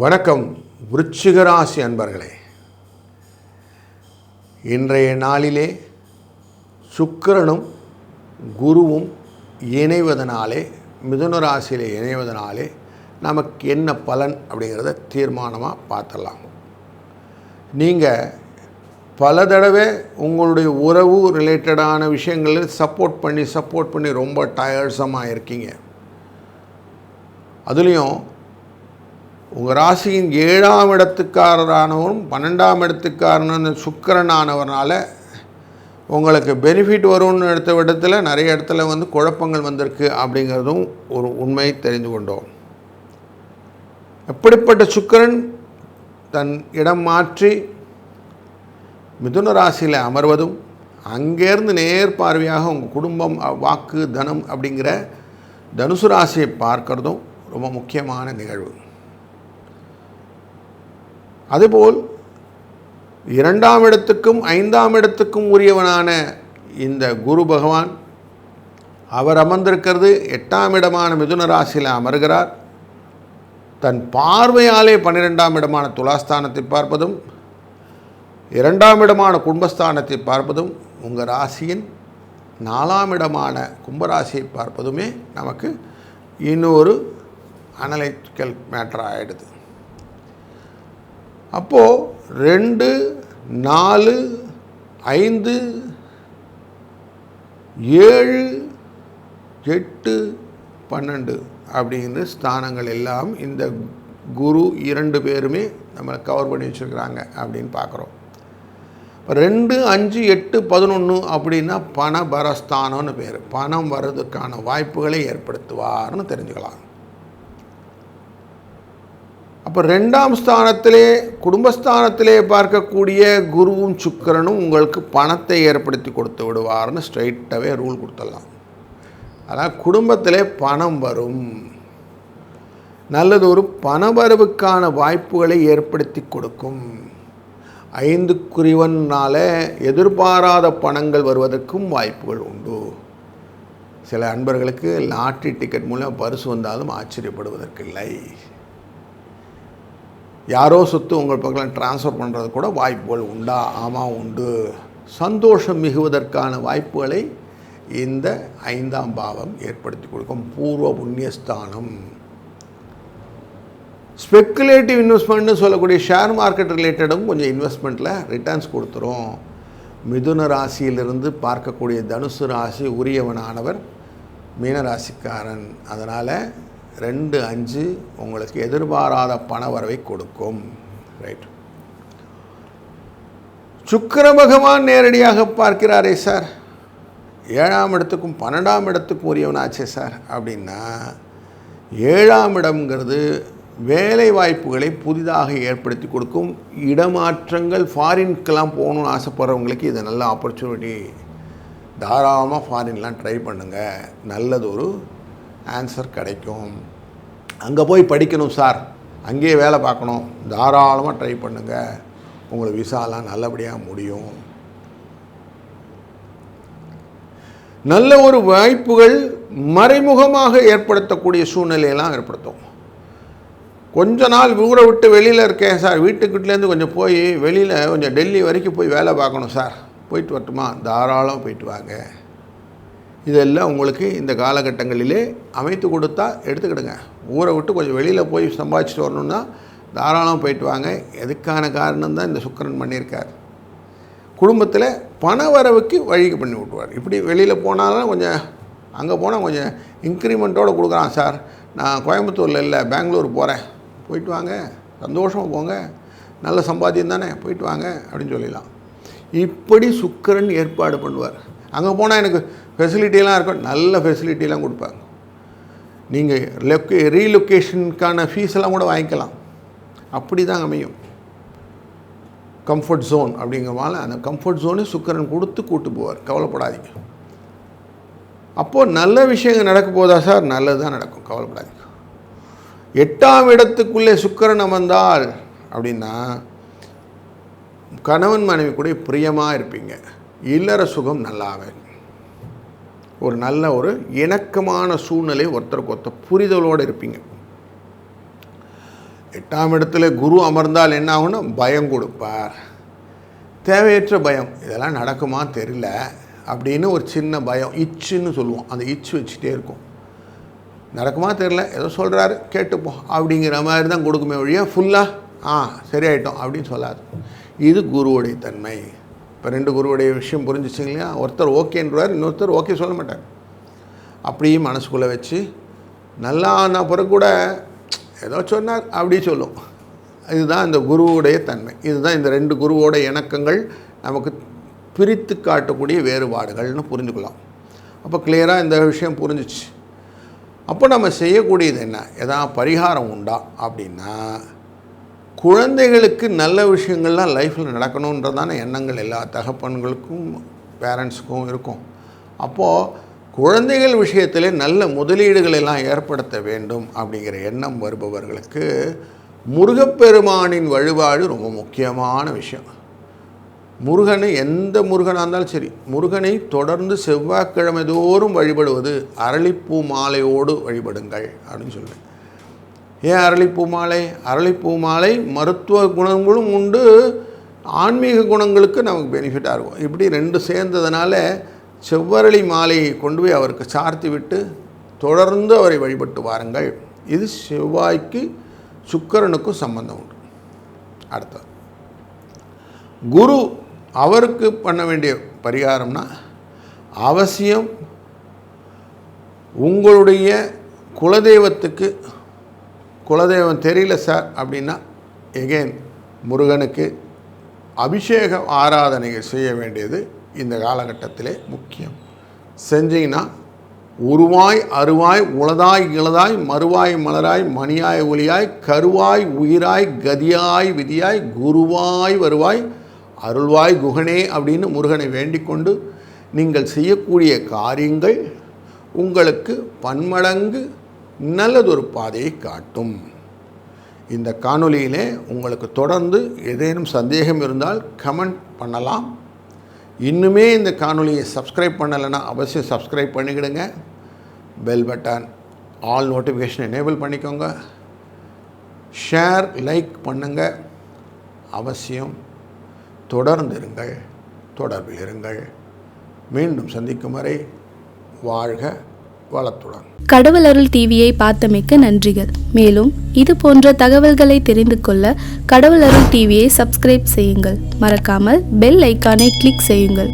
வணக்கம் விருச்சிக ராசி அன்பர்களே. இன்றைய நாளிலே சுக்கிரனும் குருவும் இணைவதனாலே, மிதுன ராசியில் இணைவதனாலே நமக்கு என்ன பலன் அப்படிங்கிறத தீர்மானமாக பார்த்துடலாம். நீங்கள் பல தடவை உங்களுடைய உறவு ரிலேட்டடான விஷயங்களில் சப்போர்ட் பண்ணி ரொம்ப டயர்ட்ஸமாக இருக்கீங்க. அதுலேயும் உங்கள் ராசியின் 7ஆம் இடத்துக்காரரானவரும் 12ஆம் இடத்துக்காரன சுக்கிரனானவரால் உங்களுக்கு பெனிஃபிட் வரும்னு எடுத்த இடத்துல நிறைய இடத்துல குழப்பங்கள் வந்திருக்கு அப்படிங்கிறதும் ஒரு உண்மை தெரிந்து கொண்டோம். எப்படிப்பட்ட சுக்கிரன் தன் இடம் மாற்றி மிதுன ராசியில் அமர்வதும், அங்கேருந்து நேர் பார்வையாக உங்கள் குடும்பம், வாக்கு, தனம் அப்படிங்கிற தனுசு ராசியை பார்க்கறதும் ரொம்ப முக்கியமான நிகழ்வு. அதுபோல் 2ஆம் இடத்துக்கும் 5ஆம் இடத்துக்கும் உரியவனான இந்த குரு பகவான் அவர் அமர்ந்திருக்கிறது 8ஆம் இடமான மிதுன ராசியில் அமர்கிறார். தன் பார்வையாலே 12ஆம் இடமான துலாஸ்தானத்தை பார்ப்பதும், 2ஆம் இடமான குடும்பஸ்தானத்தை பார்ப்பதும், உங்கள் ராசியின் 4ஆம் இடமான கும்பராசியை பார்ப்பதுமே நமக்கு இன்னொரு அனலிட்டிக்கல் மேட்டர் ஆகிடுது. அப்போது 2, 4, 5, 7, 8, 12 அப்படிங்கிற ஸ்தானங்கள் எல்லாம் இந்த குரு 2 பேருமே நம்மளை கவர் பண்ணி வச்சுருக்கிறாங்க அப்படின்னு பார்க்குறோம். இப்போ 2, 5, 8, 11 அப்படின்னா பணபரஸ்தானம்னு பேர். பணம் வர்றதுக்கான வாய்ப்புகளை ஏற்படுத்துவார்னு தெரிஞ்சுக்கலாம். அப்போ 2ஆம் ஸ்தானத்திலே, குடும்பஸ்தானத்திலே பார்க்கக்கூடிய குருவும் சுக்கிரனும் உங்களுக்கு பணத்தை ஏற்படுத்தி கொடுத்து விடுவார்னு ஸ்ட்ரைட்டாகவே ரூல் கொடுத்துடலாம். அதான் குடும்பத்திலே பணம் வரும், நல்லது ஒரு பணவரவுக்கான வாய்ப்புகளை ஏற்படுத்தி கொடுக்கும். 5க்குரியவனால எதிர்பாராத பணங்கள் வருவதற்கும் வாய்ப்புகள் உண்டு. சில அன்பர்களுக்கு லாட்ரி டிக்கெட் மூலம் பரிசு வந்தாலும் ஆச்சரியப்படுவதற்கில்லை. யாரோ சொத்து உங்கள் பக்கம் ட்ரான்ஸ்ஃபர் பண்ணுறது கூட வாய்ப்புகள் உண்டா? ஆமாம், உண்டு. சந்தோஷம் மிகுவதற்கான வாய்ப்புகளை இந்த 5ஆம் பாவம் ஏற்படுத்தி கொடுக்கும். பூர்வ புண்ணியஸ்தானம். ஸ்பெக்குலேட்டிவ் இன்வெஸ்ட்மெண்ட்னு சொல்லக்கூடிய ஷேர் மார்க்கெட் ரிலேட்டடும் கொஞ்சம் இன்வெஸ்ட்மெண்ட்டில் ரிட்டர்ன்ஸ் கொடுத்துரும். மிதுன ராசியிலிருந்து பார்க்கக்கூடிய தனுசு ராசி உரியவனானவர் மீனராசிக்காரன். அதனால் 2, 5 உங்களுக்கு எதிர்பாராத பண வரவை கொடுக்கும். ரைட். சுக்கிர பகவான் நேரடியாக பார்க்கிறாரே சார், 7ஆம் இடத்துக்கும் 12ஆம் இடத்துக்கும் உரியவனாச்சே சார் அப்படின்னா, 7ஆம் இடம்ங்கிறது வேலை வாய்ப்புகளை புதிதாக ஏற்படுத்தி கொடுக்கும். இடமாற்றங்கள், ஃபாரின்க்கெலாம் போகணுன்னு ஆசைப்படுறவங்களுக்கு இது நல்ல ஆப்பர்ச்சுனிட்டி. தாராளமாக ஃபாரின்லாம் ட்ரை பண்ணுங்கள், நல்லதொரு ஆன்சர் கிடைக்கும். அங்கே போய் படிக்கணும் சார், அங்கேயே வேலை பார்க்கணும், தாராளமாக ட்ரை பண்ணுங்கள், உங்களுக்கு விசாலாம் நல்லபடியாக முடியும். நல்ல ஒரு வாய்ப்புகள் மறைமுகமாக ஏற்படுத்தக்கூடிய சூழ்நிலையெல்லாம் ஏற்படுத்தும். கொஞ்ச நாள் ஊரை விட்டு வெளியில் இருக்கேன் சார், வீட்டுக்கிட்டேருந்து கொஞ்சம் போய் வெளியில் கொஞ்சம் டெல்லி வரைக்கும் போய் வேலை பார்க்கணும் சார், போயிட்டு வரட்டுமா? தாராளமாக போயிட்டு வாங்க. இதெல்லாம் உங்களுக்கு இந்த காலகட்டங்களிலே அமைத்து கொடுத்தா எடுத்துக்கிடுங்க. ஊரை விட்டு கொஞ்சம் வெளியில் போய் சம்பாதிச்சுட்டு வரணுன்னா தாராளமாக போயிட்டு வாங்க. எதுக்கான காரணம் தான் இந்த சுக்கிரன் பண்ணியிருக்கார். குடும்பத்தில் பண வரவுக்கு வழிக்கு பண்ணி விட்டுவார். இப்படி வெளியில் போனாலும் கொஞ்சம் அங்கே போனால் கொஞ்சம் இன்க்ரிமெண்ட்டோடு கொடுக்குறான் சார், நான் கோயம்புத்தூரில் இல்லை பெங்களூர் போகிறேன், போயிட்டு வாங்க, சந்தோஷமாக போங்க, நல்ல சம்பாத்தியம் தானே, போயிட்டு வாங்க அப்படின்னு சொல்லிடலாம். இப்படி சுக்கிரன் ஏற்பாடு பண்ணுவார். அங்கே போனால் எனக்கு ஃபெசிலிட்டியெல்லாம் இருக்கும், நல்ல ஃபெசிலிட்டியெல்லாம் கொடுப்பாங்க. நீங்கள் ரீலொக்கேஷனுக்கான ஃபீஸெல்லாம் கூட வாங்கிக்கலாம். அப்படி தான் அமையும். கம்ஃபர்ட் ஜோன் அப்படிங்கிறனால அந்த கம்ஃபர்ட் ஜோனு சுக்கிரன் கொடுத்து கூட்டு போவார், கவலைப்படாதீங்க. அப்போது நல்ல விஷயங்கள் நடக்க போதா சார்? நல்லது தான் நடக்கும், கவலைப்படாதீங்க. 8ஆம் இடத்துக்குள்ளே சுக்கிரன் அமர்ந்தால் அப்படின்னா கணவன் மனைவி கூட பிரியமாக இருப்பீங்க. இல்லற சுகம் நல்லாவே, ஒரு நல்ல ஒரு இணக்கமான சூழ்நிலை, ஒருத்தருக்கு ஒருத்தர் புரிதலோடு இருப்பீங்க. 8ஆம் இடத்துல குரு அமர்ந்தால் என்ன ஆகும்னா பயம் கொடுப்பார். தேவையற்ற பயம், இதெல்லாம் நடக்குமா தெரியல அப்படின்னு ஒரு சின்ன பயம், இச்சுன்னு சொல்லுவோம். அந்த இச்சு வச்சுட்டே இருக்கும். நடக்குமா தெரியல, ஏதோ சொல்கிறாரு கேட்டுப்போம் அப்படிங்கிற மாதிரி தான் கொடுக்குமே ஒழிய ஃபுல்லாக சரியாயிட்டோம் அப்படின்னு சொல்லாது. இது குருவுடைய தன்மை. இப்போ 2 குருவுடைய விஷயம் புரிஞ்சிச்சிங்க இல்லையா? ஒருத்தர் ஓகேன்றார், இன்னொருத்தர் ஓகே சொல்ல மாட்டார். அப்படியே மனசுக்குள்ளே வச்சு நல்லா ஆன பிறகு கூட ஏதோ சொன்னார் அப்படி சொல்லும். இதுதான் இந்த குருவுடைய தன்மை. இதுதான் இந்த 2 குருவோட இணக்கங்கள் நமக்கு பிரித்து காட்டக்கூடிய வேறுபாடுகள்னு புரிஞ்சுக்கலாம். அப்போ கிளியராக இந்த விஷயம் புரிஞ்சிச்சு. அப்போ நம்ம செய்யக்கூடியது என்ன, எதாவது பரிகாரம் உண்டா அப்படின்னா, குழந்தைகளுக்கு நல்ல விஷயங்கள்லாம் லைஃப்பில் நடக்கணுன்றதான எண்ணங்கள் எல்லா தகப்பன்களுக்கும் பேரண்ட்ஸுக்கும் இருக்கும். அப்போது குழந்தைகள் விஷயத்தில் நல்ல முதலீடுகளெல்லாம் ஏற்படுத்த வேண்டும் அப்படிங்கிற எண்ணம் வருபவர்களுக்கு முருகப்பெருமானின் வழிபாடு ரொம்ப முக்கியமான விஷயம். முருகனை, எந்த முருகனாக இருந்தாலும் சரி, முருகனை தொடர்ந்து செவ்வாய்க்கிழமை தோறும் வழிபடுவது, அரளிப்பூ மாலையோடு வழிபடுங்கள் அப்படின்னு சொல்லுவேன். ஏன் அரளிப்பூ மாலை? அரளிப்பூ மாலை மருத்துவ குணங்களும் உண்டு, ஆன்மீக குணங்களுக்கு நமக்கு பெனிஃபிட்டாக இருக்கும். இப்படி 2 சேர்ந்ததுனால செவ்வரளி மாலையை கொண்டு போய் அவருக்கு சார்த்தி விட்டு தொடர்ந்து அவரை வழிபட்டு வாருங்கள். இது செவ்வாய்க்கு சுக்கிரனுக்கும் சம்பந்தம் உண்டு. அடுத்தது குரு, அவருக்கு பண்ண வேண்டிய பரிகாரம்னா, அவசியம் உங்களுடைய குலதெய்வத்துக்கு, குலதெய்வம் தெரியல சார் அப்படின்னா எகெயின் முருகனுக்கு அபிஷேக ஆராதனைகள் செய்ய வேண்டியது இந்த காலகட்டத்திலே முக்கியம். செஞ்சீங்கன்னா உருவாய் அருவாய் உளதாய் இளதாய் மறுவாய் மலராய் மணியாய் ஒளியாய் கருவாய் உயிராய் கதியாய் விதியாய் குருவாய் வருவாய் அருள்வாய் குகனே அப்படின்னு முருகனை வேண்டிக் கொண்டு நீங்கள் செய்யக்கூடிய காரியங்கள் உங்களுக்கு பன்மடங்கு நல்லதொரு பாதையை காட்டும். இந்த காணொளியிலே உங்களுக்கு தொடர்ந்து ஏதேனும் சந்தேகம் இருந்தால் கமெண்ட் பண்ணலாம். இன்னுமே இந்த காணொளியை சப்ஸ்கிரைப் பண்ணலைன்னா அவசியம் சப்ஸ்கிரைப் பண்ணிக்கிடுங்க. Bell button, all notification enable பண்ணிக்கோங்க. ஷேர், லைக் பண்ணுங்கள். அவசியம் தொடர்ந்து இருங்கள், தொடர்பில் இருங்கள். மீண்டும் சந்திக்கும் வரை வாழ்க வளத்துடன். கடவுள் அருள் டிவியை பார்த்தமைக்கு நன்றிகள். மேலும் இது போன்ற தகவல்களை தெரிந்து கொள்ள கடவுள் அருள் டிவியை சப்ஸ்கிரைப் செய்யுங்கள். மறக்காமல் பெல் ஐக்கானை கிளிக் செய்யுங்கள்.